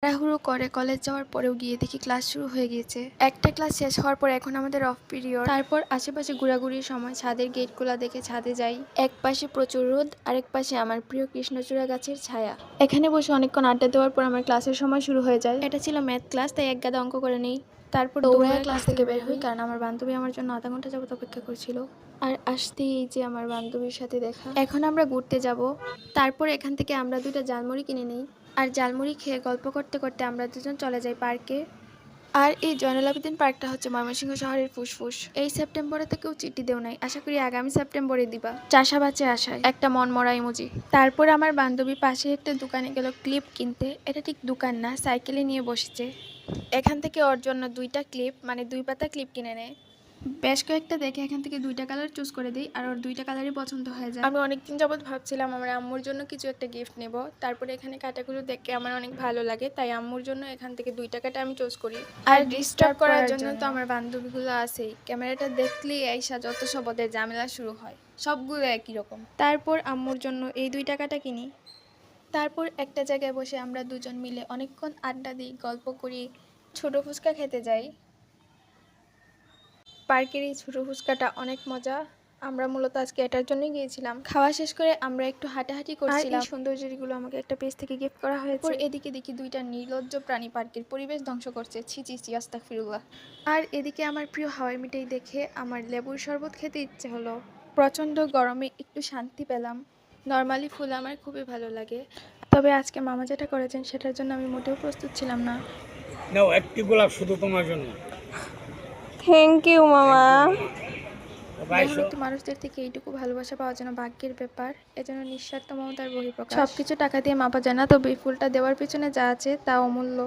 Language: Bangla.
তাড়াহুড়ো করে কলেজ যাওয়ার পরেও গিয়ে দেখি ক্লাস শুরু হয়ে গিয়েছে। একটা ক্লাস শেষ হওয়ার পর এখন আমাদের অফ পিরিয়ড। তারপর আশেপাশে ঘোরাঘুরির সময় ছাদের গেটগুলো দেখে ছাদে যাই। এক পাশে প্রচুর রোদ, আরেক পাশে আমার প্রিয় কৃষ্ণচূড়া গাছের ছায়া। এখানে বসে অনেকক্ষণ আড্ডা দেওয়ার পর আমার ক্লাসের সময় শুরু হয়ে যায়। এটা ছিল ম্যাথ ক্লাস, তাই এক গাদা অঙ্ক করে নেই। তারপর দৌড়ায় ক্লাস থেকে বের হই, কারণ আমার বান্ধবী আমার জন্য আধা ঘন্টা যাবত অপেক্ষা করছিল। আর আসতেই এই যে আমার বান্ধবীর সাথে দেখা। এখন আমরা ঘুরতে যাব। তারপর এখান থেকে আমরা দুইটা জালমুড়ি কিনে নেই, আর জালমুড়ি খেয়ে গল্প করতে করতে আমরা দুজন চলে যাই পার্কে। আর এই জয়নুল আবেদিন পার্কটা হচ্ছে ময়মনসিংহ শহরের ফুসফুস। এই সেপ্টেম্বরে তো কেউ চিঠি দেও নাই, আশা করি আগামী সেপ্টেম্বরে দিবা। চাষাবাচে আশায় একটা মন মরা ইমোজি। তারপর আমার বান্ধবী পাশে একটা দোকানে গেল ক্লিপ কিনতে। এটা ঠিক দোকান না, সাইকেলে নিয়ে বসেছে। এখান থেকে ওর জন্য দুইটা ক্লিপ, মানে 2 পাতা ক্লিপ কিনে নেয়। বেশ কয়েকটা দেখে এখান থেকে 2টা কালার চুজ করে দিই, আর ওর 2টা কালারই পছন্দ হয়ে যায়। আমি অনেকদিন যাবত ভাবছিলাম আমার আম্মুর জন্য কিছু একটা গিফট নেব। তারপরে এখানে কাটাগুলো দেখে আমার অনেক ভালো লাগে, তাই আম্মুর জন্য এখান থেকে 2টা কাটা আমি চুজ করি। আর ডিস্টার্ব করার জন্য তো আমার বান্ধবীগুলো আছেই। ক্যামেরাটা দেখলেই আইসা যত সব ওদের ঝামেলা শুরু হয়, সবগুলো একই রকম। তারপর আম্মুর জন্য এই 2টা কাটা কিনি। তারপর একটা জায়গায় বসে আমরা দুজন মিলে অনেকক্ষণ আড্ডা দিই, গল্প করি, ছোট ফুচকা খেতে যাই। পার্কের এই ছোটো ফুচকাটা অনেক মজা। আমরা মূলত আজকে এটার জন্যই গিয়েছিলাম। খাওয়া শেষ করে আমরা একটু হাঁটাহাঁটি করছিলাম। এই সৌন্দর্যগুলো আমাকে একটা পেজ থেকে গিফট করা হয়েছে। এদিকে দেখি 2টা নির্লজ্জ প্রাণী পার্কের পরিবেশ ধ্বংস করছে। ছি ছি ছি, আস্তাগফিরুল্লাহ। আর এদিকে আমার প্রিয় হাওয়াই মিঠাই দেখে আমার লেবুর শরবত খেতে ইচ্ছে হলো। প্রচণ্ড গরমে একটু শান্তি পেলাম। নর্মালি ফুল আমার খুবই ভালো লাগে, তবে আজকে মামা যেটা করেছেন সেটার জন্য আমি মোটেও প্রস্তুত ছিলাম না। নাও একটি গোলাপ শুধু তোমার জন্য। থ্যাংক ইউ মামা। মেহনতি মানুষদের থেকে এইটুকু ভালোবাসা পাওয়া যেন ভাগ্যের ব্যাপার। এজন্য নিঃস্বার্থ মমতার বহিঃপ্রকাশ। সবকিছু টাকা দিয়ে মাপা যায় না, তবে এই ফুলটা দেওয়ার পিছনে যা আছে তা অমূল্য।